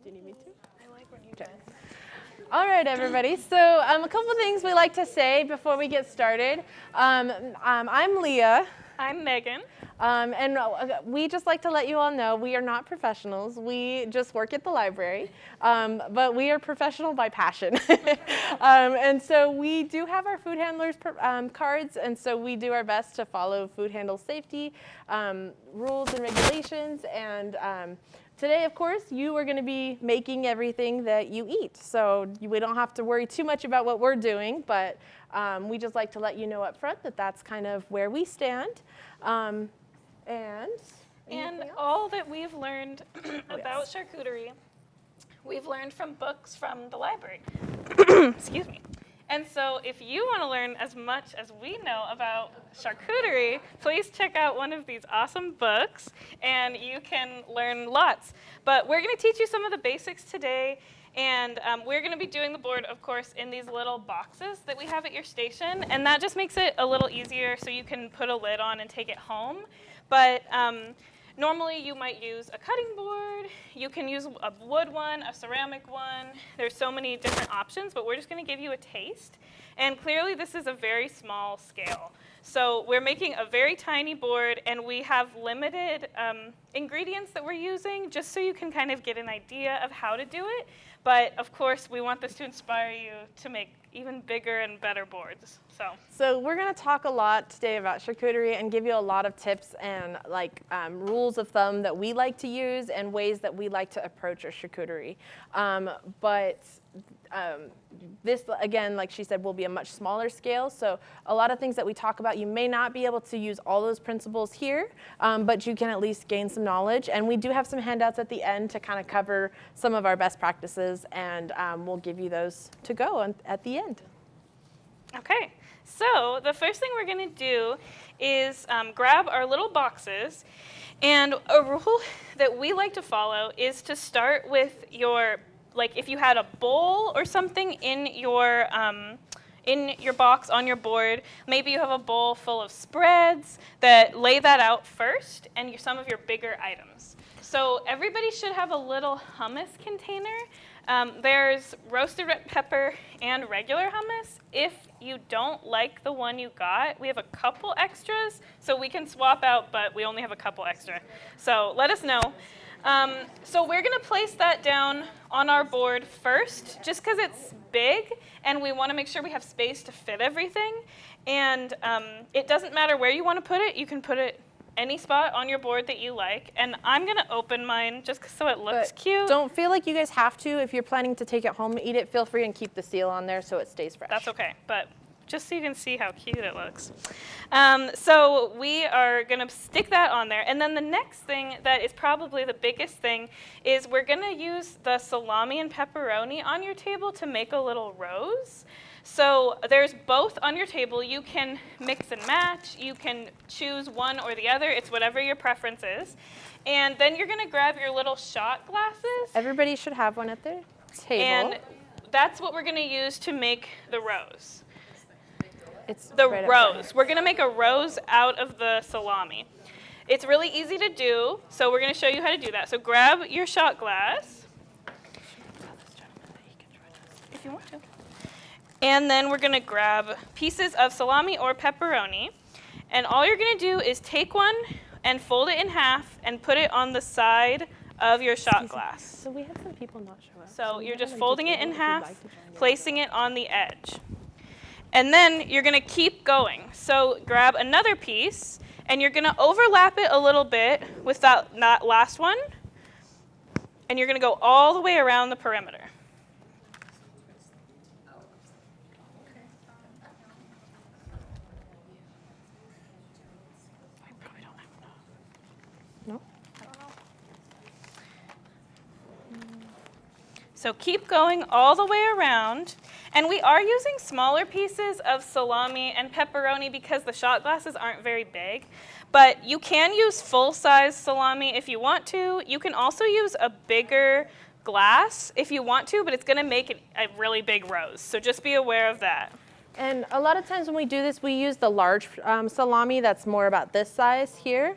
Do you need me to? I like when you do it. All right, everybody. So a couple things we like to say before we get started. I'm Leah. I'm Megan. And we just like to let you all know we are not professionals. We just work at the library, but we are professional by passion. And so we do have our food handlers cards, and so we do our best to follow food handle safety rules and regulations. And today, of course, you are going to be making everything that you eat. So we don't have to worry too much about what we're doing, but we just like to let you know up front that that's kind of where we stand. And all that we've learned about charcuterie, we've learned from books from the library. Excuse me. And so if you want to learn as much as we know about charcuterie, please check out one of these awesome books, and you can learn lots. But we're going to teach you some of the basics today, and we're going to be doing the board, of course, in these little boxes that we have at your station, and that just makes it a little easier so you can put a lid on and take it home. But normally you might use a cutting board, you can use a wood one, a ceramic one. There's so many different options, but we're just going to give you a taste. And clearly this is a very small scale. So we're making a very tiny board, and we have limited ingredients that we're using just so you can kind of get an idea of how to do it. But of course, we want this to inspire you to make even bigger and better boards. So we're going to talk a lot today about charcuterie and give you a lot of tips and rules of thumb that we like to use and ways that we like to approach our charcuterie. This, again, like she said, will be a much smaller scale. So a lot of things that we talk about, you may not be able to use all those principles here, but you can at least gain some knowledge. And we do have some handouts at the end to kind of cover some of our best practices, and we'll give you those to go at the end. Okay, so the first thing we're going to do is grab our little boxes. And a rule that we like to follow is to start with your, if you had a bowl or something in your box on your board, maybe you have a bowl full of spreads, that lay that out first, and some of your bigger items. So everybody should have a little hummus container. There's roasted red pepper and regular hummus. If you don't like the one you got, we have a couple extras, so we can swap out, but we only have a couple extra. So let us know. So we're going to place that down on our board first, just because it's big, and we want to make sure we have space to fit everything. And it doesn't matter where you want to put it. You can put it any spot on your board that you like. And I'm going to open mine just so it looks cute. Don't feel like you guys have to. If you're planning to take it home and eat it, feel free and keep the seal on there so it stays fresh. That's okay, but just so you can see how cute it looks. So we are going to stick that on there. And then the next thing that is probably the biggest thing is we're going to use the salami and pepperoni on your table to make a little rose. So there's both on your table. You can mix and match. You can choose one or the other. It's whatever your preference is. And then you're going to grab your little shot glasses. Everybody should have one at their table. And that's what we're going to use to make the rose. It's the right rose. We're going to make a rose out of the salami. It's really easy to do, so we're going to show you how to do that. So grab your shot glass. If you want to. And then we're going to grab pieces of salami or pepperoni. And all you're going to do is take one and fold it in half and put it on the side of your shot glass. So we had some people not show up. So you're just folding it in half, placing it on the edge. And then you're going to keep going. So grab another piece, and you're going to overlap it a little bit with that last one. And you're going to go all the way around the perimeter. So keep going all the way around. And we are using smaller pieces of salami and pepperoni because the shot glasses aren't very big. But you can use full-size salami if you want to. You can also use a bigger glass if you want to, but it's going to make a really big rose. So just be aware of that. And a lot of times when we do this, we use the large salami that's more about this size here.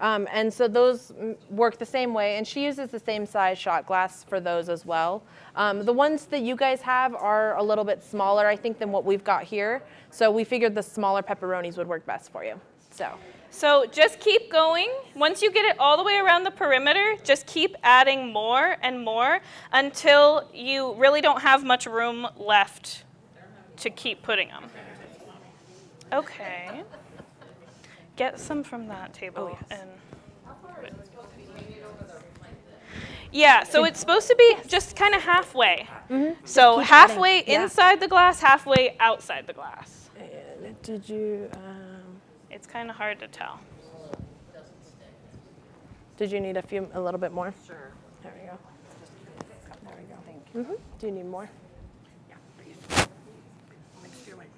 And so those work the same way, and she uses the same size shot glass for those as well. The ones that you guys have are a little bit smaller, I think, than what we've got here. So we figured the smaller pepperonis would work best for you. So just keep going. Once you get it all the way around the perimeter, just keep adding more and more until you really don't have much room left to keep putting them. Okay. Get some from that table. Yeah, so it's supposed to be just kind of halfway. So halfway inside the glass, halfway outside the glass. And did you... It's kind of hard to tell. Did you need a little bit more? Sure. There we go. There we go. Thank you. Do you need more? Yeah, please. Makes you like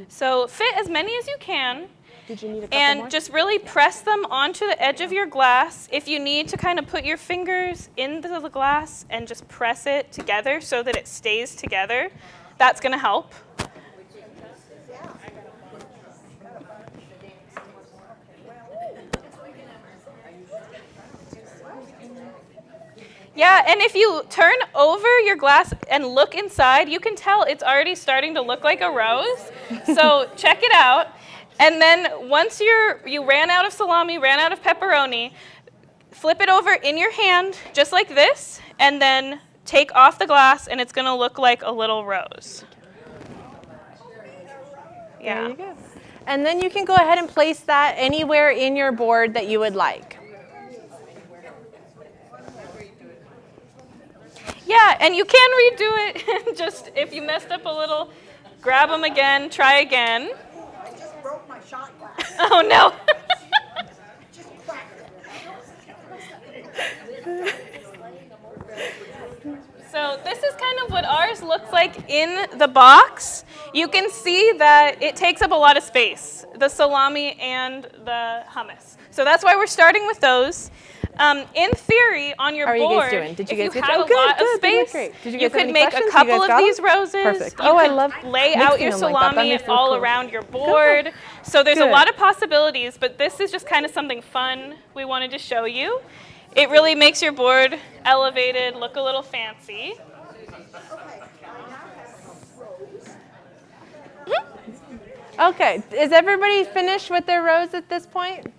So fit as many as you can. Did you need a couple And more? just really press them onto the edge of your glass. If you need to kind of put your fingers into the glass and just press it together so that it stays together, that's going to help. Yeah, and if you turn over your glass and look inside, you can tell it's already starting to look like a rose. So check it out. And then once you ran out of salami, ran out of pepperoni, flip it over in your hand, just like this, and then take off the glass, and it's going to look like a little rose. Yeah. There you go. And then you can go ahead and place that anywhere in your board that you would like. Yeah, and you can redo it. Just if you messed up a little, grab them again, try again. I just broke my shot glass. Oh, no. Just cracked it. So this is kind of what ours looks like in the box. You can see that it takes up a lot of space, the salami and the hummus. So that's why we're starting with those. In theory, on your How are you board, guys doing? Did you if guys you get had oh, a good, lot good. of They look space, great. Did you you guys have could any make a questions? You couple guys of got these them? roses. Perfect. You Oh, I could love lay out your mixing them like that. That salami makes them all cool. around your board. So there's a Good. lot of possibilities, but this is just kind of something fun we wanted to show you. It really makes your board elevated, look a little fancy. Okay, is everybody finished with their rows at this point?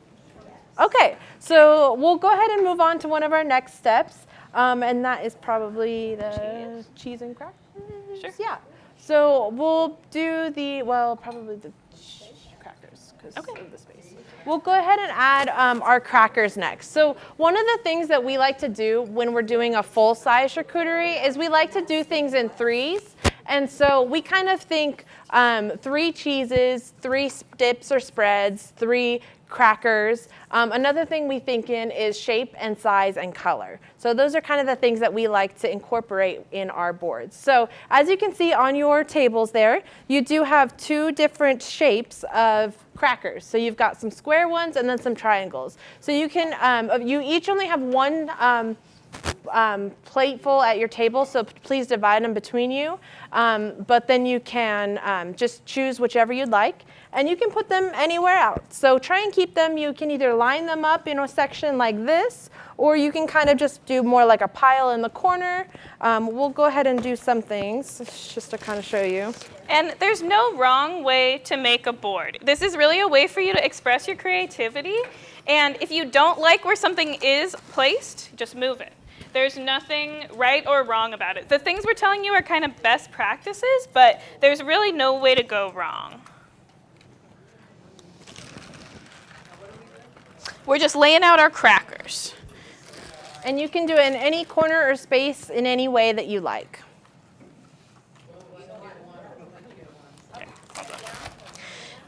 Okay, so we'll go ahead and move on to one of our next steps, and that is probably the cheese and crackers. Sure. Yeah. So we'll do probably the crackers because of the space. We'll go ahead and add our crackers next. So one of the things that we like to do when we're doing a full-size charcuterie is we like to do things in threes. And so we kind of think 3 cheeses, 3 dips or spreads, 3 crackers. Another thing we think in is shape and size and color. So those are kind of the things that we like to incorporate in our boards. So as you can see on your tables there, you do have 2 different shapes of crackers. So you've got some square ones and then some triangles. So you can, you each only have one plateful at your table, so please divide them between you. But then you can just choose whichever you'd like, and you can put them anywhere out. So try and keep them, you can either line them up in a section like this, or you can kind of just do more like a pile in the corner. We'll go ahead and do some things just to kind of show you. And there's no wrong way to make a board. This is really a way for you to express your creativity. And if you don't like where something is placed, just move it. There's nothing right or wrong about it. The things we're telling you are kind of best practices, but there's really no way to go wrong. We're just laying out our crackers. And you can do it in any corner or space in any way that you like.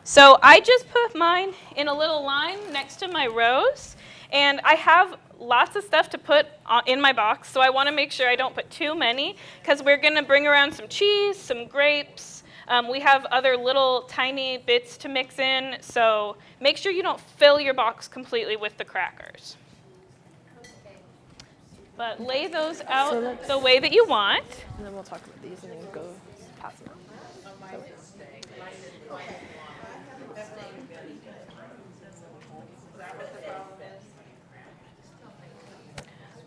So I just put mine in a little line next to my rows, and I have lots of stuff to put in my box, so I want to make sure I don't put too many, because we're going to bring around some cheese, some grapes. We have other little tiny bits to mix in, so make sure you don't fill your box completely with the crackers. But lay those out the way that you want. And then we'll talk about these and then go pass them out.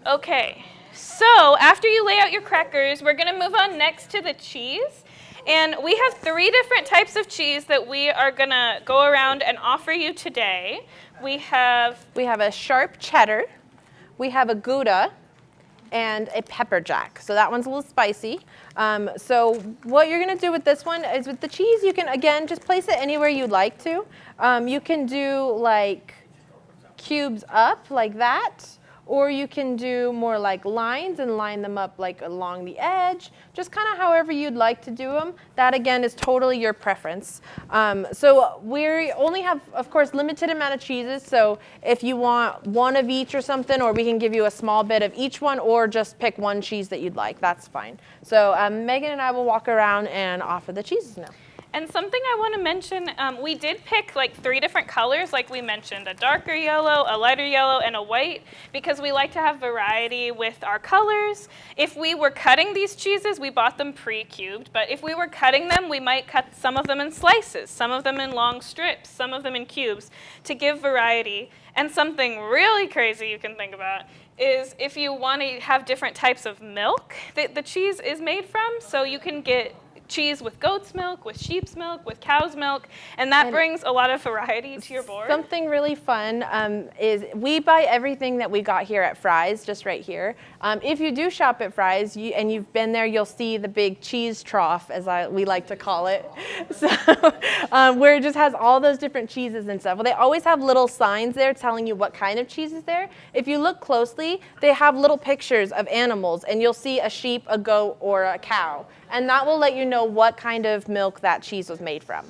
Okay, so after you lay out your crackers, we're going to move on next to the cheese. And we have 3 different types of cheese that we are going to go around and offer you today. We have a sharp cheddar, we have a Gouda, and a pepper jack. So that one's a little spicy. So what you're going to do with this one is with the cheese, you can, again, just place it anywhere you'd like to. You can do like cubes up like that, or you can do more like lines and line them up like along the edge, just kind of however you'd like to do them. That again is totally your preference. So we only have, of course, limited amount of cheeses, so if you want one of each or something, or we can give you a small bit of each one, or just pick one cheese that you'd like, that's fine. So Megan and I will walk around and offer the cheeses now. And something I want to mention, we did pick like 3 different colors, like we mentioned, a darker yellow, a lighter yellow, and a white, because we like to have variety with our colors. If we were cutting these cheeses, we bought them pre-cubed, but if we were cutting them, we might cut some of them in slices, some of them in long strips, some of them in cubes, to give variety. And something really crazy you can think about is if you want to have different types of milk that the cheese is made from, so you can get cheese with goat's milk, with sheep's milk, with cow's milk, and that brings a lot of variety to your board. Something really fun is we buy everything that we got here at Fry's, just right here. If you do shop at Fry's and you've been there, you'll see the big cheese trough, as we like to call it. So where it just has all those different cheeses and stuff. Well, they always have little signs there telling you what kind of cheese is there. If you look closely, they have little pictures of animals, and you'll see a sheep, a goat, or a cow. And that will let you know what kind of milk that cheese was made from.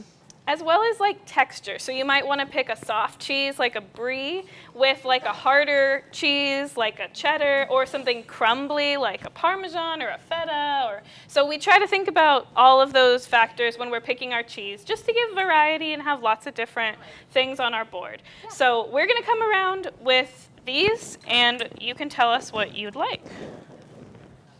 As well as like texture. So you might want to pick a soft cheese like a brie with like a harder cheese like a cheddar, or something crumbly like a Parmesan or a feta. So we try to think about all of those factors when we're picking our cheese, just to give variety and have lots of different things on our board. So we're going to come around with these, and you can tell us what you'd like.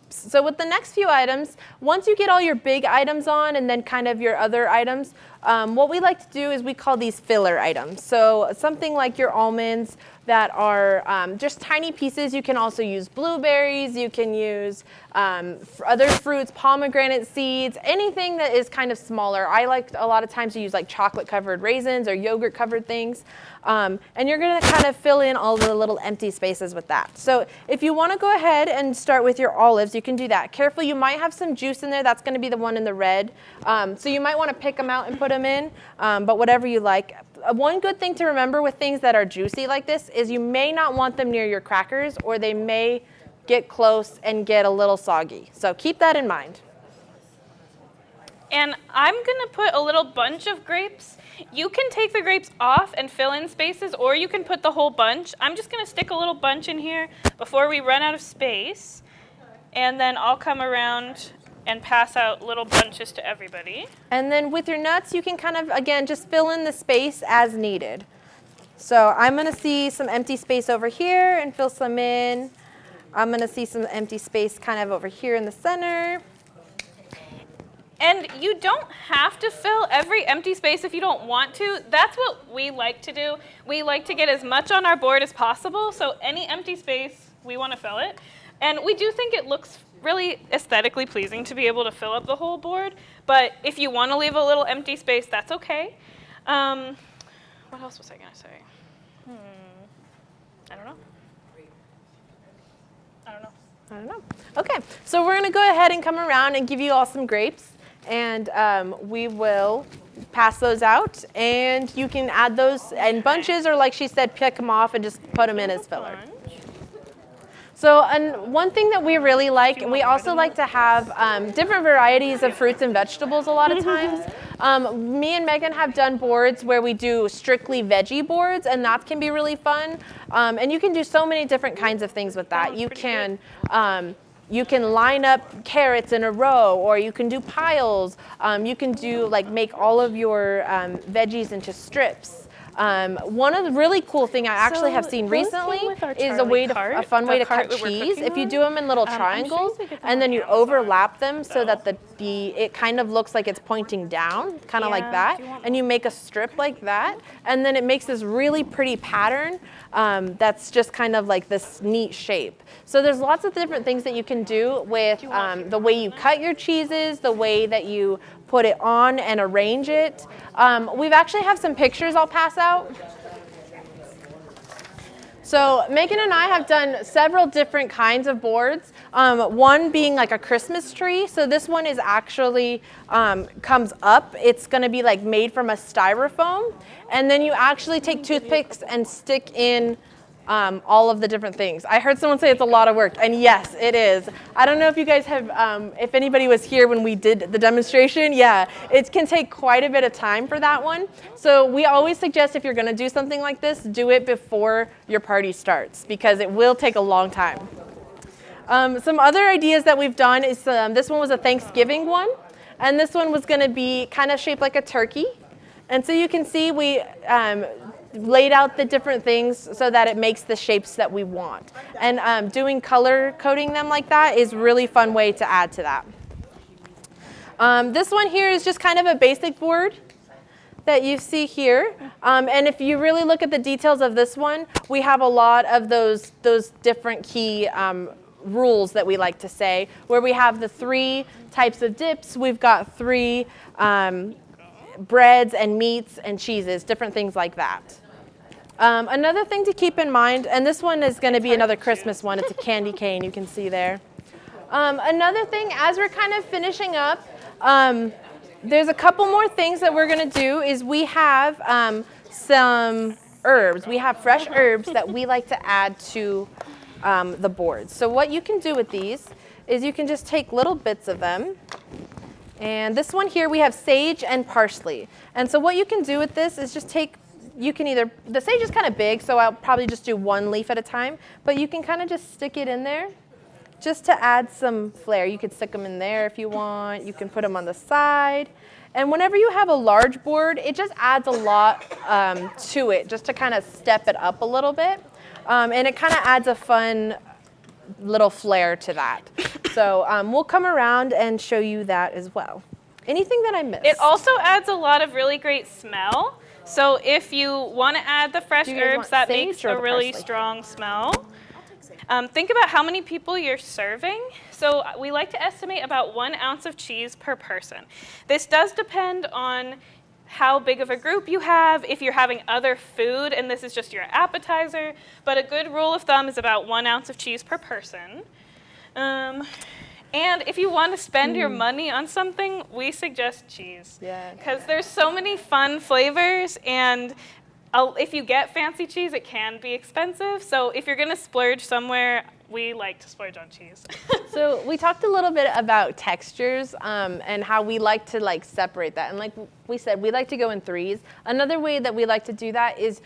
So with the next few items, once you get all your big items on and then kind of your other items, what we like to do is we call these filler items. So something like your almonds that are just tiny pieces. You can also use blueberries. You can use other fruits, pomegranate seeds, anything that is kind of smaller. I like a lot of times to use like chocolate-covered raisins or yogurt-covered things. And you're going to kind of fill in all the little empty spaces with that. So if you want to go ahead and start with your olives, you can do that. Careful, you might have some juice in there. That's going to be the one in the red. So you might want to pick them out and put them in, but whatever you like. One good thing to remember with things that are juicy like this is you may not want them near your crackers, or they may get close and get a little soggy. So keep that in mind. And I'm going to put a little bunch of grapes. You can take the grapes off and fill in spaces, or you can put the whole bunch. I'm just going to stick a little bunch in here before we run out of space, and then I'll come around and pass out little bunches to everybody. And then with your nuts, you can kind of, again, just fill in the space as needed. So I'm going to see some empty space over here and fill some in. I'm going to see some empty space kind of over here in the center. And you don't have to fill every empty space if you don't want to. That's what we like to do. We like to get as much on our board as possible, so any empty space, we want to fill it. And we do think it looks really aesthetically pleasing to be able to fill up the whole board, but if you want to leave a little empty space, that's okay. What else was I going to say? I don't know. I don't know. Okay, so we're going to go ahead and come around and give you all some grapes, and we will pass those out, and you can add those in bunches, or like she said, pick them off and just put them in as filler. So one thing that we really like, we also like to have different varieties of fruits and vegetables a lot of times. Me and Megan have done boards where we do strictly veggie boards, and that can be really fun. And you can do so many different kinds of things with that. You can line up carrots in a row, or you can do piles. You can do make all of your veggies into strips. One of the really cool thing I actually have So seen those recently came with our is Charlie a cart, fun way the to cut cart that we're cheese. cooking If you on. do them in little I'm sure triangles you could get them and on then you Amazon, overlap them so though. that it kind of looks like it's pointing down, kind of like Yeah. that, Do you want and you make a strip like that, and then it makes this really pretty pattern that's just kind of like this neat shape. So there's lots of different things that you can do with the way you cut your cheeses, the way that you put it on and arrange it. We've actually have some pictures I'll pass out. So Megan and I have done several different kinds of boards. One being like a Christmas tree. So this one is actually comes up. It's going to be like made from a styrofoam, and then you actually take toothpicks and stick in all of the different things. I heard someone say it's a lot of work, and yes, it is. I don't know if you guys have, if anybody was here when we did the demonstration. Yeah, it can take quite a bit of time for that one. So we always suggest if you're going to do something like this, do it before your party starts because it will take a long time. Some other ideas that we've done is this one was a Thanksgiving one, and this one was going to be kind of shaped like a turkey. And so you can see we laid out the different things so that it makes the shapes that we want. And doing color coding them like that is a really fun way to add to that. This one here is just kind of a basic board that you see here. And if you really look at the details of this one, we have a lot of those different key rules that we like to say, where we have the 3 types of dips. We've got 3 breads and meats and cheeses, different things like that. Another thing to keep in mind, and this one is going to be another Christmas one. It's a candy cane, you can see there. Another thing, as we're kind of finishing up, there's a couple more things that we're going to do is we have some herbs. We have fresh herbs that we like to add to the boards. So what you can do with these is you can just take little bits of them. And this one here, we have sage and parsley. And so what you can do with this is just take, the sage is kind of big, so I'll probably just do 1 leaf at a time, but you can kind of just stick it in there just to add some flair. You could stick them in there if you want. You can put them on the side. And whenever you have a large board, it just adds a lot to it, just to kind of step it up a little bit. And it kind of adds a fun little flair to that. So we'll come around and show you that as well. Anything that I missed? It also adds a lot of really great smell. So if you want to add the fresh Do you guys herbs, want that sage makes or a the really parsley? strong smell. Think about how many people you're serving. So we like to estimate about 1 ounce of cheese per person. This does depend on how big of a group you have, if you're having other food, and this is just your appetizer. But a good rule of thumb is about 1 ounce of cheese per person. And if you want to spend your money on something, we suggest cheese. Yeah. Because there's so many fun flavors, and if you get fancy cheese, it can be expensive. So if you're going to splurge somewhere, we like to splurge on cheese. So we talked a little bit about textures and how we like to separate that. And like we said, we like to go in 3s. Another way that we like to do that is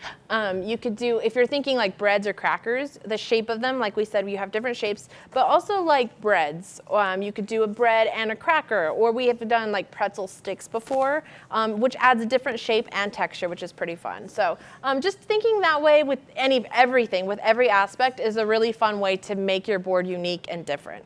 you could do, if you're thinking like breads or crackers, the shape of them, like we said, you have different shapes, but also like breads. You could do a bread and a cracker, or we have done like pretzel sticks before, which adds a different shape and texture, which is pretty fun. So just thinking that way with everything, with every aspect, is a really fun way to make your board unique and different.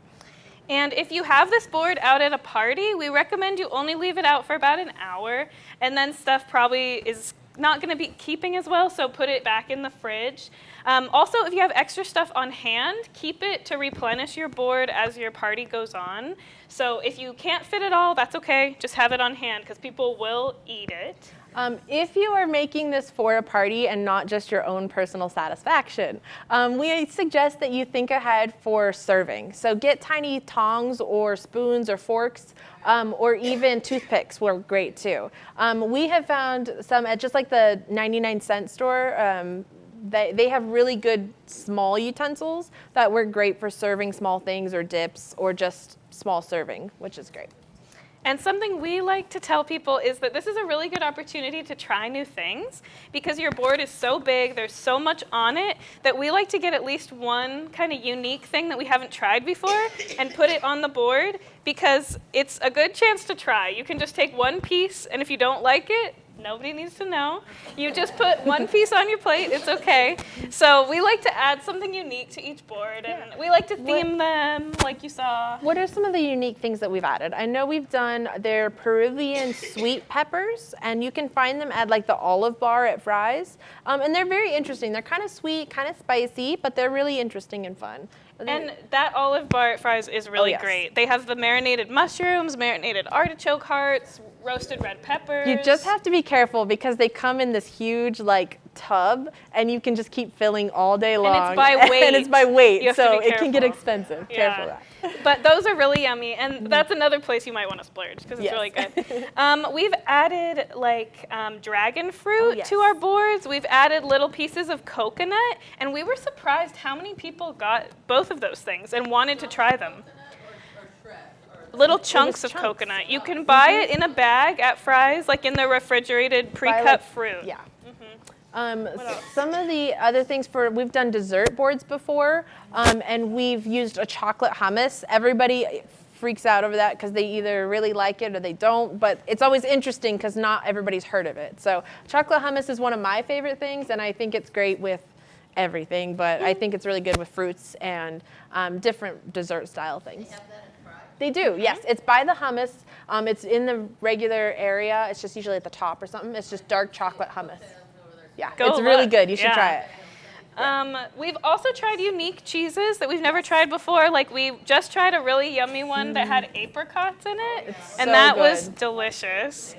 And if you have this board out at a party, we recommend you only leave it out for about an hour, and then stuff probably is not going to be keeping as well, so put it back in the fridge. Also, if you have extra stuff on hand, keep it to replenish your board as your party goes on. So if you can't fit it all, that's okay. Just have it on hand because people will eat it. If you are making this for a party and not just your own personal satisfaction, we suggest that you think ahead for serving. So get tiny tongs or spoons or forks, or even toothpicks were great too. We have found some at just like the 99-cent store. They have really good small utensils that work great for serving small things or dips or just small serving, which is great. And something we like to tell people is that this is a really good opportunity to try new things because your board is so big, there's so much on it, that we like to get at least one kind of unique thing that we haven't tried before and put it on the board because it's a good chance to try. You can just take one piece, and if you don't like it, Nobody needs to know. You just put one piece on your plate. It's okay. So we like to add something unique to each board, and we like to theme them like you saw. What are some of the unique things that we've added? I know we've done their Peruvian sweet peppers, and you can find them at like the Olive Bar at Fry's. And they're very interesting. They're kind of sweet, kind of spicy, but they're really interesting and fun. And that Olive Bar at Fry's is really yes. great. They have the marinated mushrooms, marinated artichoke hearts, roasted red peppers. You just have to be careful because they come in this huge like tub, and you can just keep filling all day long. And it's by weight. And it's by weight, You have to so be it can get careful. expensive. Yeah. Careful of that. But those are really yummy, and that's another place you might want to splurge because it's Yes. really good. We've added like dragon fruit yes. to our boards. We've added little pieces of coconut, and we were surprised how many people got both of those things and wanted to try them. Little chunks of chunks. coconut. You can buy it in a bag at Fry's, like in the refrigerated pre-cut fruit. Yeah. Some of the other things we've done dessert boards before, and we've used a chocolate hummus. Everybody freaks out over that because they either really like it or they don't, but it's always interesting because not everybody's heard of it. So chocolate hummus is one of my favorite things, and I think it's great with everything, but I think it's really good with fruits and different dessert style things. They do, yes. It's by the hummus. It's in the regular area. It's just usually at the top or something. It's just dark chocolate hummus. Yeah, Go it's really look. good. You should Yeah. try it. We've also tried unique cheeses that we've never tried before. Like we just tried a really yummy one that had apricots in it, and so that was good. delicious.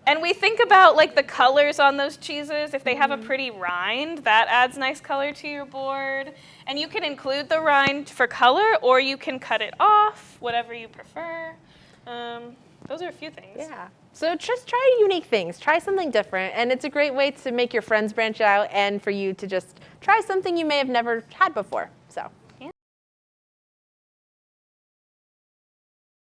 And we think about like the colors on those cheeses. If they have a pretty rind, that adds nice color to your board. And you can include the rind for color, or you can cut it off, whatever you prefer. Those are a few things. Yeah. So just try unique things. Try something different. And it's a great way to make your friends branch out and for you to just try something you may have never had before.